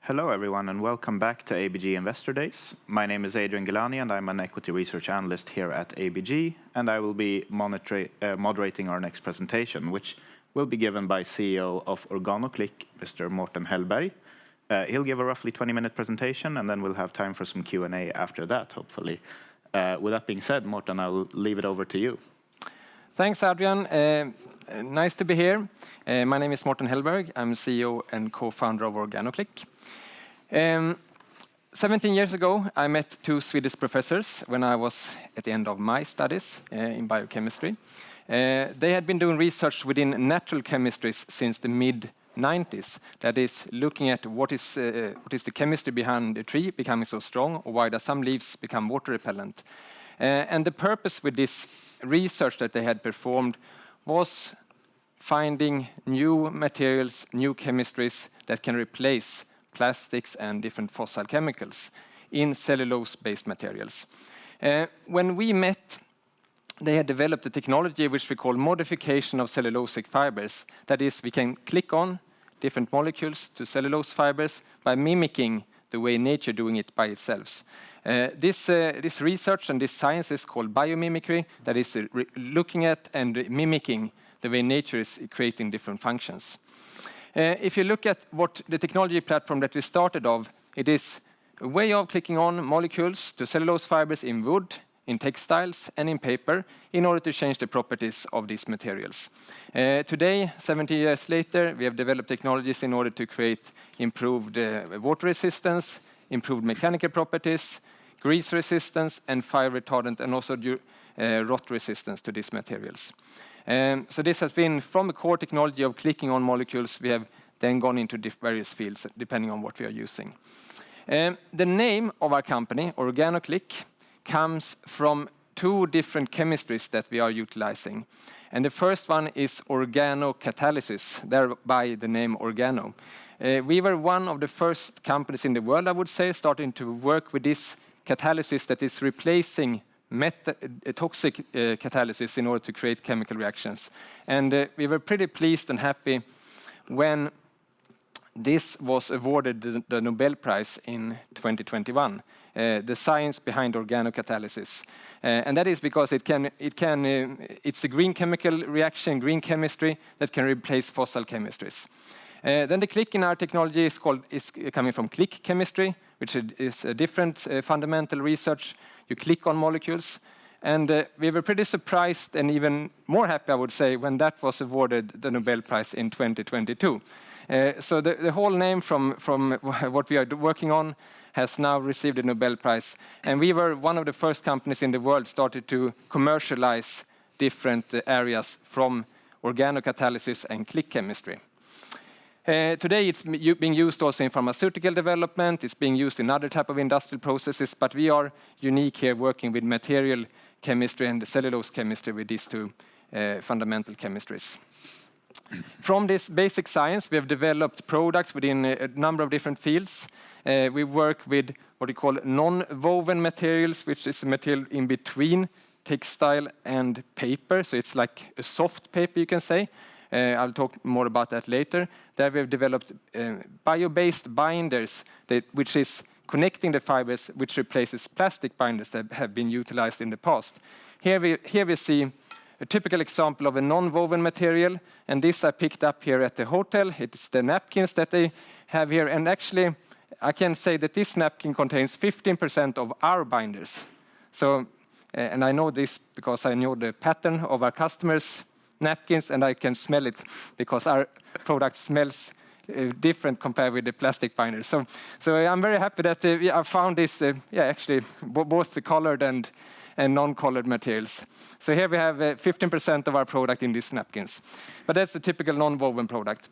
Hello, everyone, and welcome back to ABG Investor Days. My name is Adrian Galani, and I'm an equity research analyst here at ABG, and I will be moderating our next presentation, which will be given by CEO of OrganoClick, Mr. Mårten Hellberg. He'll give a roughly 20-minute presentation, and then we'll have time for some Q&A after that, hopefully. With that being said, Mårten, I'll leave it over to you. Thanks, Adrian. Nice to be here. My name is Mårten Hellberg. I'm CEO and co-founder of OrganoClick. 17 years ago, I met two Swedish professors when I was at the end of my studies in biochemistry. They had been doing research within natural chemistries since the mid-90s. That is, looking at what is the chemistry behind a tree becoming so strong, or why do some leaves become water repellent. And the purpose with this research that they had performed was finding new materials, new chemistries that can replace plastics and different fossil chemicals in cellulose-based materials. When we met, they had developed a technology which we call modification of cellulosic fibers. That is, we can click on different molecules to cellulose fibers by mimicking the way nature doing it by itself. This research and this science is called biomimicry, that is looking at and mimicking the way nature is creating different functions. If you look at what the technology platform that we started of, it is a way of clicking on molecules to cellulose fibers in wood, in textiles, and in paper in order to change the properties of these materials. Today, 70 years later, we have developed technologies in order to create improved water resistance, improved mechanical properties, grease resistance, and fire retardant, and also rot resistance to these materials. So this has been from a core technology of clicking on molecules. We have then gone into various fields depending on what we are using. The name of our company, OrganoClick, comes from two different chemistries that we are utilizing. And the first one is organocatalysis, thereby the name Organo. We were one of the first companies in the world, I would say, starting to work with this catalysis that is replacing toxic catalysis in order to create chemical reactions. And we were pretty pleased and happy when this was awarded the Nobel Prize in 2021, the science behind organocatalysis. And that is because it's a green chemical reaction, green chemistry that can replace fossil chemistries. Then the click in our technology is coming from click chemistry, which is a different fundamental research. You click on molecules. And we were pretty surprised and even more happy, I would say, when that was awarded the Nobel Prize in 2022. So the whole name from what we are working on has now received a Nobel Prize. And we were one of the first companies in the world started to commercialize different areas from organocatalysis and click chemistry. Today, it's being used also in pharmaceutical development. It's being used in other type of industrial processes, but we are unique here working with material chemistry and cellulose chemistry with these two fundamental chemistries. From this basic science, we have developed products within a number of different fields. We work with what we call non-woven materials, which is a material in between textile and paper. So it's like a soft paper, you can say. I'll talk more about that later. There we have developed bio-based binders, which is connecting the fibers, which replaces plastic binders that have been utilized in the past. Here we see a typical example of a non-woven material, and this I picked up here at the hotel. It's the napkins that they have here, and actually I can say that this napkin contains 15% of our binders. So, and I know this because I know the pattern of our customers' napkins, and I can smell it because our product smells different compared with the plastic binders. So I'm very happy that I found this, actually both the colored and non-colored materials. So here we have 15% of our product in these napkins. But that's a typical non-woven product.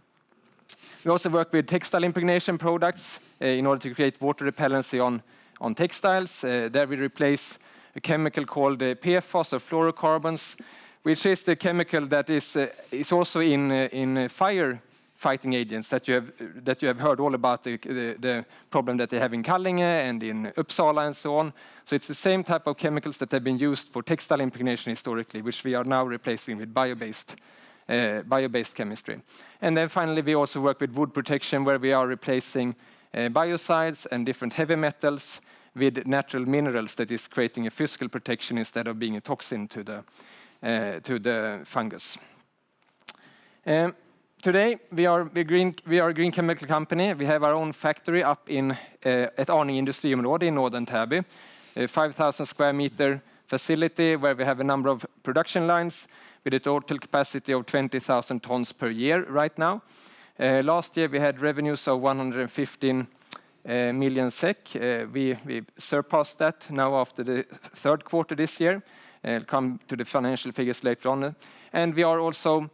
We also work with textile impregnation products in order to create water repellency on textiles. There we replace a chemical called PFAS or fluorocarbons, which is the chemical that is also in fire fighting agents that you have heard all about, the problem that they have in Kallinge and in Uppsala and so on. So it's the same type of chemicals that have been used for textile impregnation historically, which we are now replacing with bio-based chemistry. And then finally, we also work with wood protection, where we are replacing biocides and different heavy metals with natural minerals that is creating a physical protection instead of being a toxin to the fungus. Today we are a green chemical company. We have our own factory up at Arninge Industriområde in northern Täby, a 5,000 square meter facility where we have a number of production lines with a total capacity of 20,000 tons per year right now. Last year we had revenues of 115 million SEK. We surpassed that now after the third quarter this year. I'll come to the financial figures later on. And we are also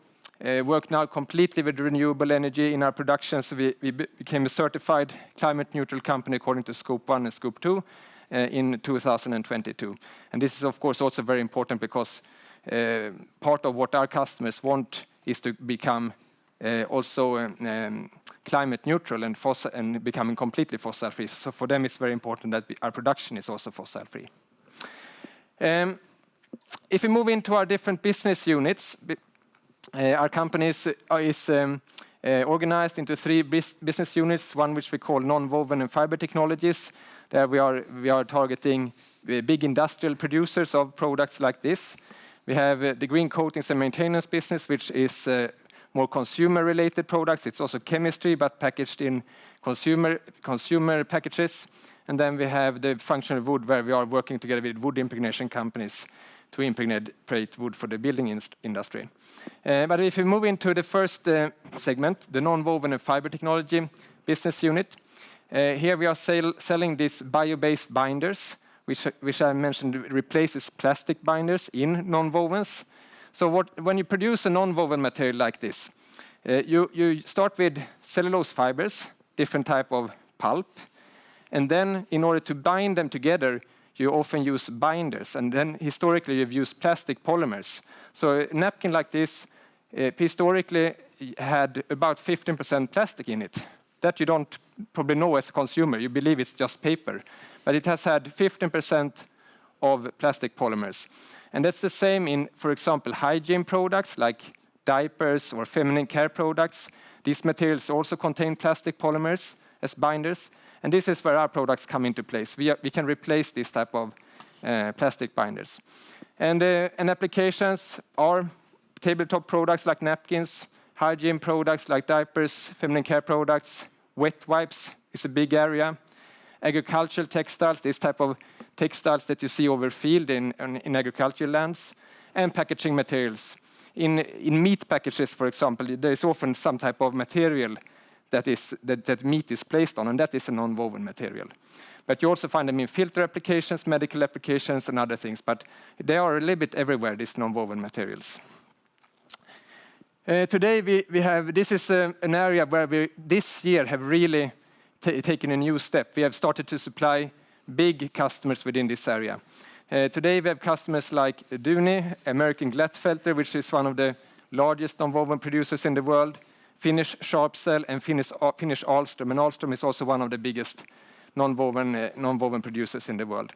work now completely with renewable energy in our production. So we became a certified climate neutral company according to Scope 1 and Scope 2 in 2022. And this is of course also very important because part of what our customers want is to become also climate neutral and becoming completely fossil free. So for them it's very important that our production is also fossil free. If we move into our different business units, our company is organized into three business units, one which we call non-woven and fiber technologies. There we are targeting big industrial producers of products like this. We have the green coatings and maintenance business, which is more consumer-related products. It's also chemistry, but packaged in consumer packages. And then we have the functional wood, where we are working together with wood impregnation companies to impregnate wood for the building industry. But if we move into the first segment, the non-woven and fiber technology business unit, here we are selling these bio-based binders, which I mentioned replaces plastic binders in non-wovens. So when you produce a non-woven material like this, you start with cellulose fibers, different type of pulp, and then in order to bind them together, you often use binders, and then historically you've used plastic polymers. So a napkin like this historically had about 15% plastic in it. That you don't probably know as a consumer, you believe it's just paper. But it has had 15% of plastic polymers. And that's the same in, for example, hygiene products like diapers or feminine care products. These materials also contain plastic polymers as binders. And this is where our products come into place. We can replace this type of plastic binders. And applications are tabletop products like napkins, hygiene products like diapers, feminine care products, wet wipes is a big area, agricultural textiles, this type of textiles that you see over field in agricultural lands, and packaging materials. In meat packages, for example, there is often some type of material that meat is placed on, and that is a non-woven material. But you also find them in filter applications, medical applications, and other things. But they are a little bit everywhere, these non-woven materials. Today this is an area where we this year have really taken a new step. We have started to supply big customers within this area. Today we have customers like Duni, American Glatfelter, which is one of the largest non-woven producers in the world, Finnish Sharpcell, and Finnish Ahlstrom. And Ahlstrom is also one of the biggest non-woven producers in the world.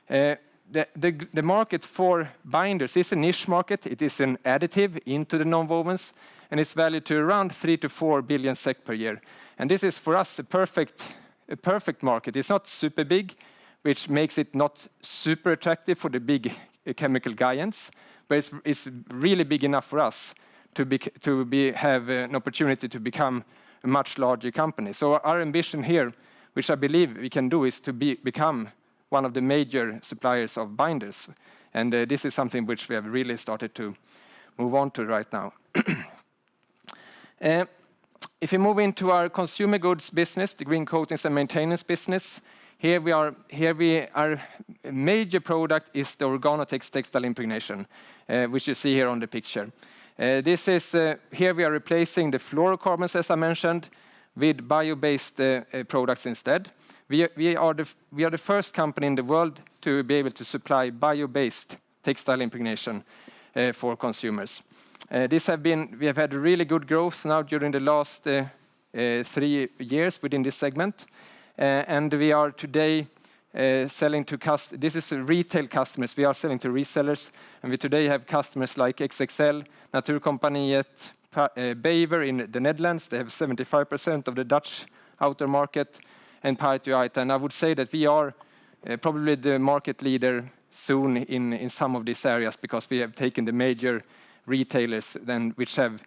The market for binders is a niche market. It is an additive into the non-wovens, and it's valued to around 3 to 4 billion SEK per year. And this is for us a perfect market. It's not super big, which makes it not super attractive for the big chemical giants, but it's really big enough for us to have an opportunity to become a much larger company. So our ambition here, which I believe we can do, is to become one of the major suppliers of binders. And this is something which we have really started to move on to right now. If we move into our consumer goods business, the green coatings and maintenance business, our major product is the OrganoClick textile impregnation, which you see here on the picture. Here we are replacing the fluorocarbons, as I mentioned, with bio-based products instead. We are the first company in the world to be able to supply bio-based textile impregnation for consumers. We have had really good growth now during the last 3 years within this segment. And we are today selling to customers. This is retail customers. We are selling to resellers. And we today have customers like XXL, Natuurcompagniet, Bever in the Netherlands. They have 75% of the Dutch outer market. and Python. And I would say that we are probably the market leader soon in some of these areas, because we have taken the major retailers then, which have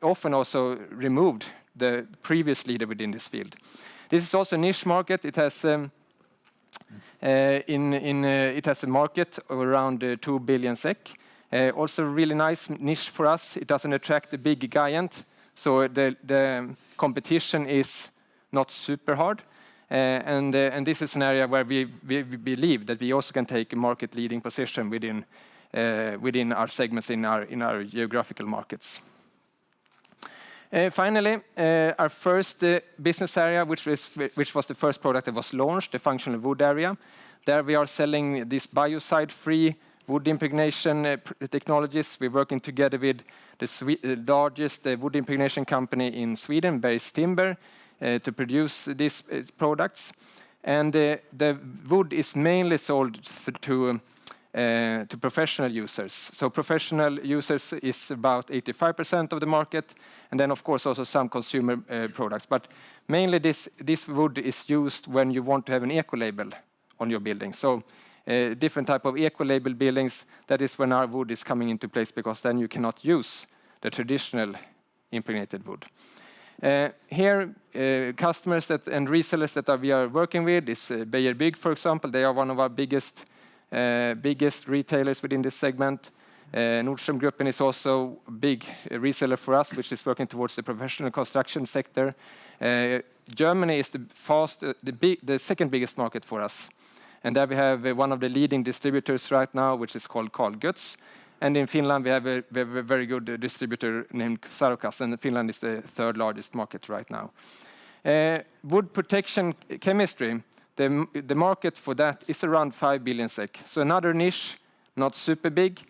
often also removed the previous leader within this field. This is also a niche market. It has it has a market of around 2 billion SEK. Also really nice niche for us. It doesn't attract the big giant, so the competition is not super hard. And this is an area where we believe that we also can take a market leading position within our segments in our geographical markets. Finally, our first business area, which was the first product that was launched, the functional wood area. There we are selling this biocide-free wood impregnation technologies. We're working together with the largest wood impregnation company in Sweden, Bergs Timber, to produce these products. And the wood is mainly sold to professional users. So professional users is about 85% of the market, and then of course also some consumer products. But mainly this wood is used when you want to have an eco-label on your building. So different type of eco-label buildings, that is when our wood is coming into place, because then you cannot use the traditional impregnated wood. Here, customers and resellers that we are working with is Beijer Bygg, for example. They are one of our biggest retailers within this segment. Nordström Gruppen is also a big reseller for us, which is working towards the professional construction sector. Germany is the second biggest market for us. And there we have one of the leading distributors right now, which is called Carl Götz. And in Finland, we have a very good distributor named Sarokas, and Finland is the third largest market right now. Wood protection chemistry, the market for that is around 5 billion SEK. So another niche, not super big,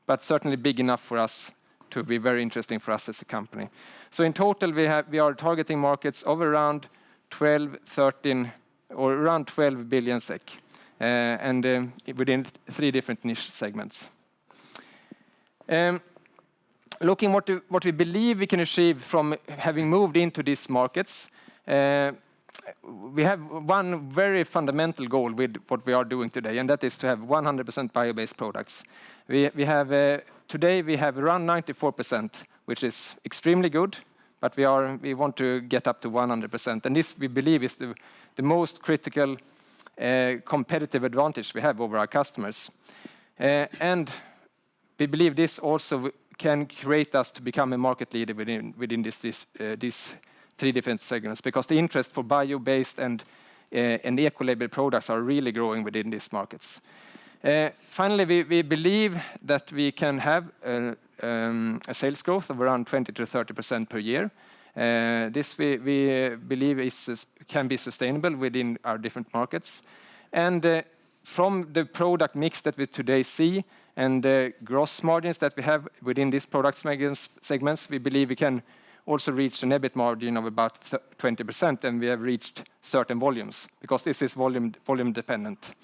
but certainly big enough for us to be very interesting for us as a company. So in total, we are targeting markets of around 12 billion SEK, and within 3 different niche segments. Looking what we believe we can achieve from having moved into these markets, we have one very fundamental goal with what we are doing today, and that is to have 100% bio-based products. Today we have around 94%, which is extremely good, but we want to get up to 100%, and this we believe is the most critical competitive advantage we have over our customers, and we believe this also can create us to become a market leader within these 3 different segments, because the interest for bio-based and eco-label products are really growing within these markets. Finally, we believe that we can have a sales growth of around 20 to 30% per year. This we believe can be sustainable within our different markets. And from the product mix that we today see and the gross margins that we have within these product segments, we believe we can also reach an EBIT margin of about 20%, and we have reached certain volumes, because this is volume dependent.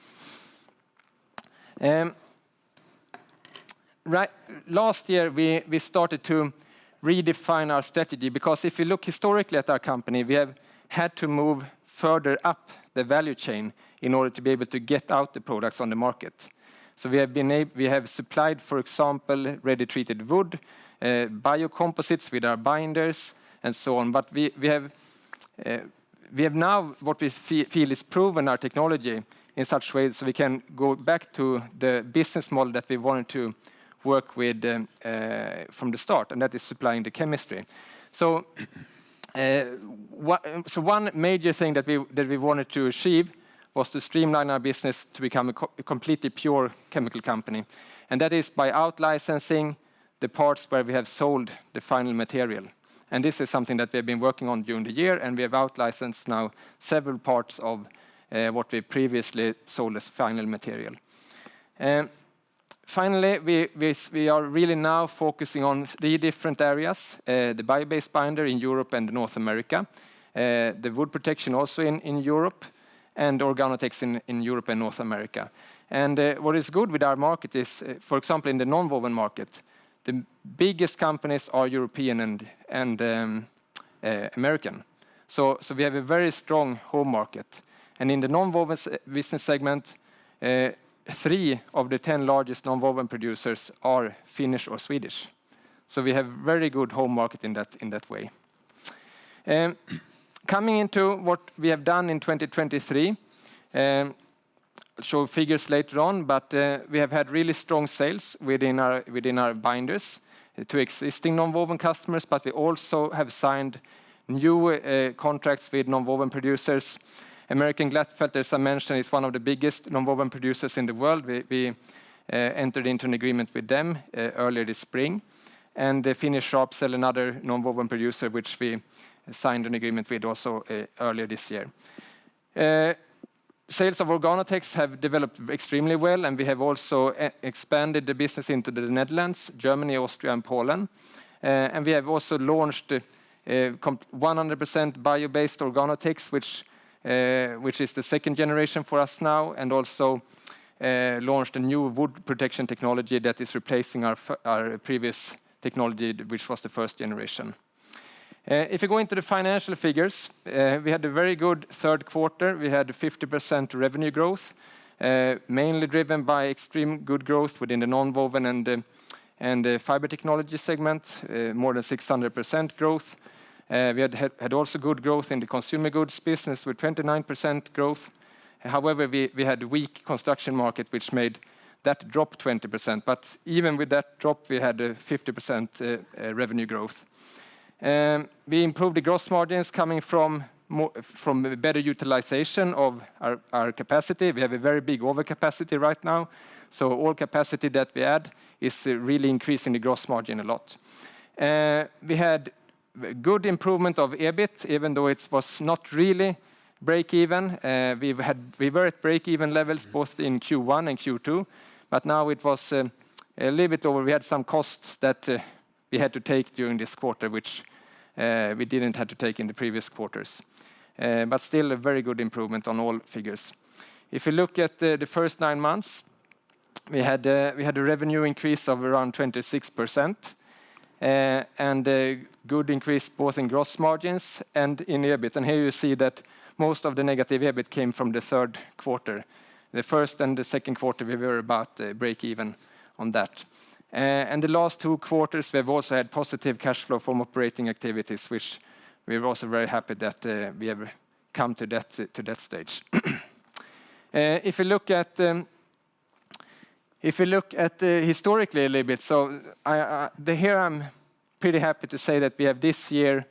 Last year, we started to redefine our strategy, because if you look historically at our company, we have had to move further up the value chain in order to be able to get out the products on the market. So we have supplied, for example, ready-treated wood, biocomposites with our binders, and so on. But we have now what we feel is proven our technology in such ways so we can go back to the business model that we wanted to work with from the start, and that is supplying the chemistry. So one major thing that we wanted to achieve was to streamline our business to become a completely pure chemical company. And that is by out-licensing the parts where we have sold the final material. And this is something that we have been working on during the year, and we have out-licensed now several parts of what we previously sold as final material. Finally, we are really now focusing on 3 different areas: the bio-based binder in Europe and North America, the wood protection also in Europe, and OrganoClick in Europe and North America. And what is good with our market is, for example, in the non-woven market, the biggest companies are European and American. So we have a very strong home market. And in the non-woven business segment, 3 of the 10 largest non-woven producers are Finnish or Swedish. So we have very good home market in that way. Coming into what we have done in 2023, I'll show figures later on, but we have had really strong sales within our binders to existing non-woven customers, but we also have signed new contracts with non-woven producers. American Glatfelter, as I mentioned, is one of the biggest non-woven producers in the world. We entered into an agreement with them earlier this spring. And the Finnish Sharpcell, another non-woven producer, which we signed an agreement with also earlier this year. Sales of OrganoClick have developed extremely well, and we have also expanded the business into the Netherlands, Germany, Austria, and Poland. And we have also launched 100% bio-based OrganoClick, which is the second generation for us now, and also launched a new wood protection technology that is replacing our previous technology, which was the first generation. If you go into the financial figures, we had a very good third quarter. We had 50% revenue growth, mainly driven by extreme good growth within the non-woven and the fiber technology segment, more than 600% growth. We had also good growth in the consumer goods business with 29% growth. However, we had a weak construction market, which made that drop 20%. But even with that drop, we had a 50% revenue growth. We improved the gross margins coming from better utilization of our capacity. We have a very big overcapacity right now. So all capacity that we add is really increasing the gross margin a lot. We had good improvement of EBIT, even though it was not really break-even. We were at break-even levels both in Q1 and Q2, but now it was a little bit over. We had some costs that we had to take during this quarter, which we didn't have to take in the previous quarters. But still a very good improvement on all figures. If you look at the first 9 months, we had a revenue increase of around 26%, and a good increase both in gross margins and in EBIT. And here you see that most of the negative EBIT came from the third quarter. The first and the second quarter, we were about break-even on that. And the last 2 quarters, we have also had positive cash flow from operating activities, which we're also very happy that we have come to that stage. If you look at historically a little bit, so here I'm pretty happy to say that we have this year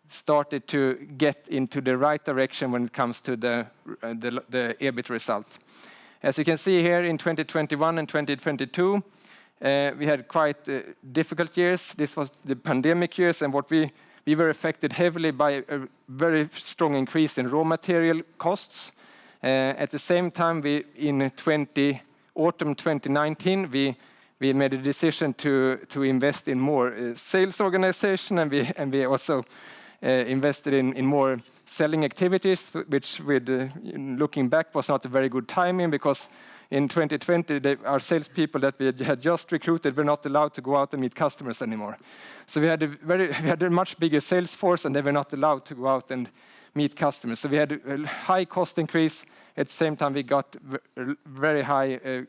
started to get into the right direction when it comes to the EBIT result. As you can see here in 2021 and 2022, we had quite difficult years. This was the pandemic years, and what we were affected heavily by a very strong increase in raw material costs. At the same time, in autumn 2019, we made a decision to invest in more sales organization, and we also invested in more selling activities, which looking back was not a very good timing, because in 2020, our salespeople that we had just recruited were not allowed to go out and meet customers anymore. So we had a much bigger sales force, and they were not allowed to go out and meet customers. So we had a high cost increase. At the same time, we got very high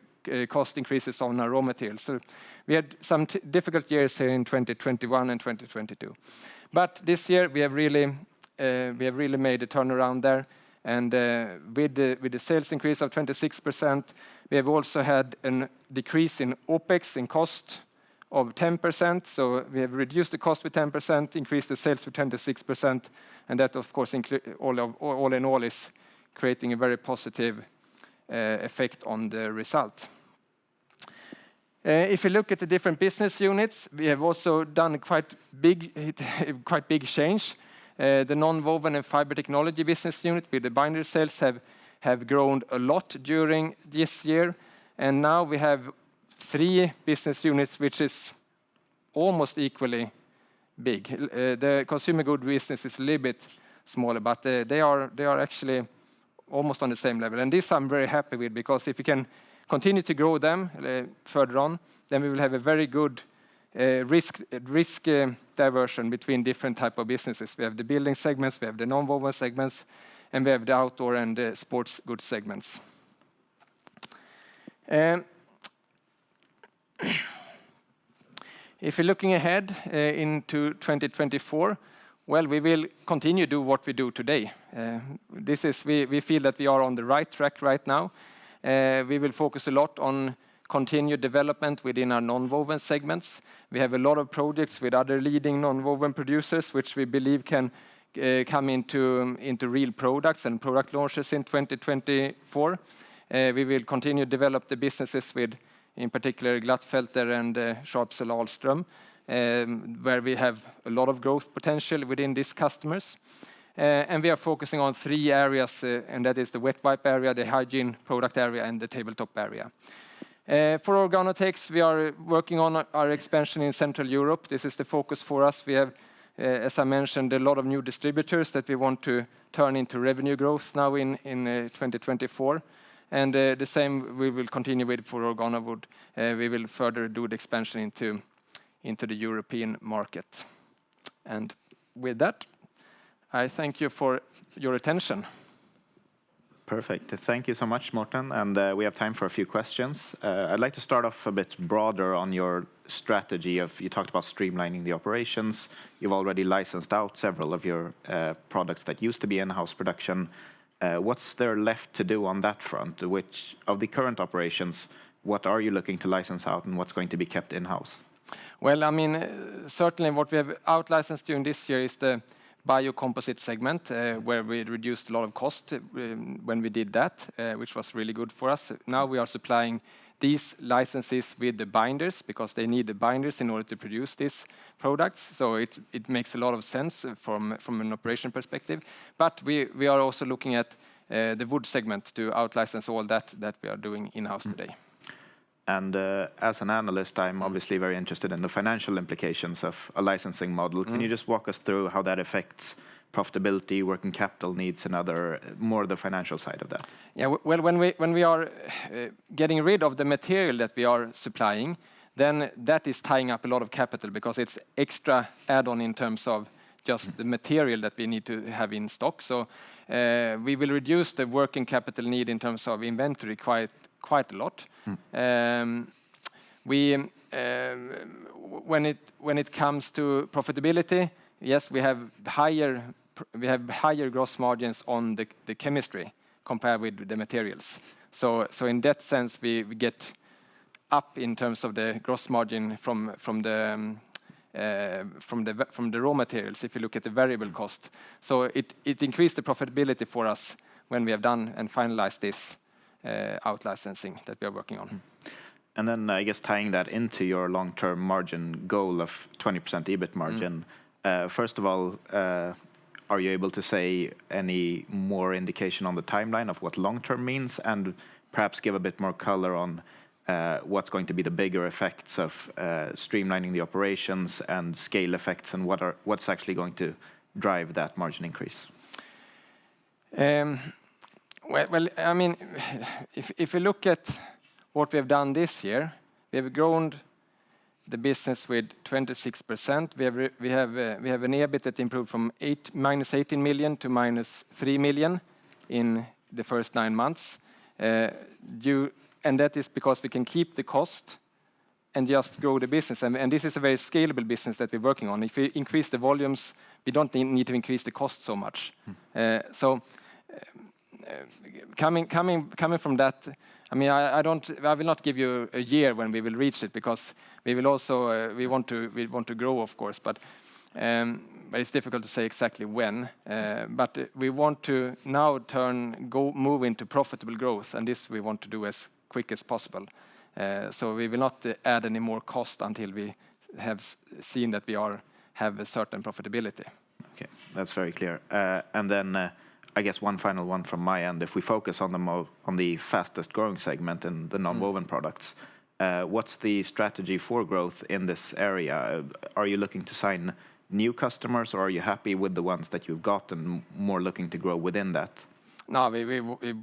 cost increases on our raw materials. So we had some difficult years here in 2021 and 2022. But this year, we have really made a turnaround there. And with the sales increase of 26%, we have also had a decrease in OPEX, in cost, of 10%. So we have reduced the cost with 10%, increased the sales with 26%. And that, of course, all in all, is creating a very positive effect on the result. If you look at the different business units, we have also done a quite big change. The non-woven and fiber technology business unit with the binder sales have grown a lot during this year. And now we have 3 business units, which is almost equally big. The consumer good business is a little bit smaller, but they are actually almost on the same level. And this I'm very happy with, because if we can continue to grow them further on, then we will have a very good risk diversion between different type of businesses. We have the building segments, we have the non-woven segments, and we have the outdoor and the sports goods segments. If you're looking ahead into 2024, well, we will continue to do what we do today. We feel that we are on the right track right now. We will focus a lot on continued development within our non-woven segments. We have a lot of projects with other leading non-woven producers, which we believe can come into real products and product launches in 2024. We will continue to develop the businesses with, in particular, Glattfelter and Sharpsell Ahlström, where we have a lot of growth potential within these customers. And we are focusing on 3 areas, and that is the wet wipe area, the hygiene product area, and the tabletop area. For OrganoClick, we are working on our expansion in Central Europe. This is the focus for us. We have, as I mentioned, a lot of new distributors that we want to turn into revenue growth now in 2024. And the same we will continue with for OrganoWood. We will further do the expansion into the European market. And with that, I thank you for your attention. Perfect. Thank you so much, Morten. And we have time for a few questions. I'd like to start off a bit broader on your strategy of, you talked about streamlining the operations. You've already licensed out several of your products that used to be in-house production. What's there left to do on that front? Which of the current operations, what are you looking to license out and what's going to be kept in-house? Well, I mean, certainly what we have out-licensed during this year is the biocomposite segment, where we reduced a lot of cost when we did that, which was really good for us. Now we are supplying these licenses with the binders because they need the binders in order to produce these products. So it makes a lot of sense from an operation perspective. But we are also looking at the wood segment to out-license all that we are doing in-house today. And as an analyst, I'm obviously very interested in the financial implications of a licensing model. Can you just walk us through how that affects profitability, working capital needs, and more the financial side of that? Yeah, well, when we are getting rid of the material that we are supplying, then that is tying up a lot of capital because it's extra add-on in terms of just the material that we need to have in stock. So we will reduce the working capital need in terms of inventory quite a lot. When it comes to profitability, yes, we have higher gross margins on the chemistry compared with the materials. So in that sense, we get up in terms of the gross margin from the raw materials. If you look at the variable cost, so it increased the profitability for us when we have done and finalized this out-licensing that we are working on. And then I guess tying that into your long-term margin goal of 20% EBIT margin, first of all, are you able to say any more indication on the timeline of what long-term means, and perhaps give a bit more color on what's going to be the bigger effects of streamlining the operations and scale effects, and what's actually going to drive that margin increase? Well, I mean, if you look at what we have done this year, we have grown the business with 26%. We have an EBIT that improved from minus 18 million to minus 3 million in the first 9 months. And that is because we can keep the cost and just grow the business. And this is a very scalable business that we're working on. If we increase the volumes, we don't need to increase the cost so much. Coming from that, I mean, I will not give you a year when we will reach it, because we will also we want to grow, of course, but it's difficult to say exactly when. But we want to now move into profitable growth, and this we want to do as quick as possible. So we will not add any more cost until we have seen that we have a certain profitability. Okay, that's very clear. And then I guess one final one from my end. If we focus on the fastest growing segment in the non-woven products, what's the strategy for growth in this area? Are you looking to sign new customers, or are you happy with the ones that you've got and more looking to grow within that? No, we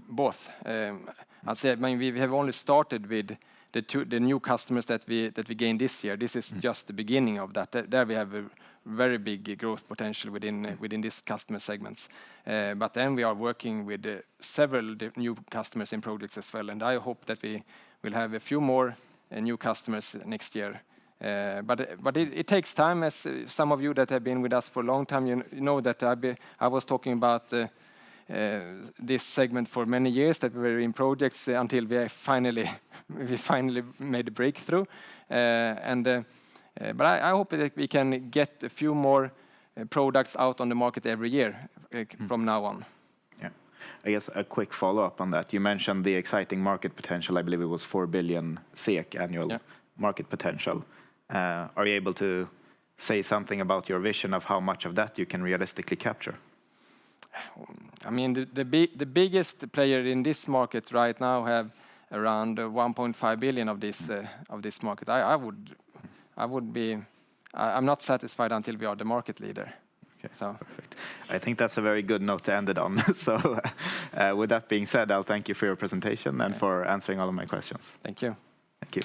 both. I'd say, I mean, we have only started with the new customers that we gained this year, this is just the beginning of that. There we have a very big growth potential within these customer segments. But then we are working with several new customers in projects as well, and I hope that we will have a few more new customers next year. But it takes time, as some of you that have been with us for a long time, you know that I was talking about this segment for many years, that we were in projects until we finally made a breakthrough. But I hope that we can get a few more products out on the market every year from now on. Yeah, I guess a quick follow-up on that. You mentioned the exciting market potential. I believe it was 4 billion SEK annual market potential. Are you able to say something about your vision of how much of that you can realistically capture? I mean, the biggest player in this market right now have around 1.5 billion of this market. I'm not satisfied until we are the market leader. Okay, so. Perfect. I think that's a very good note to end it on. So with that being said, I'll thank you for your presentation and for answering all of my questions. Thank you. Thank you.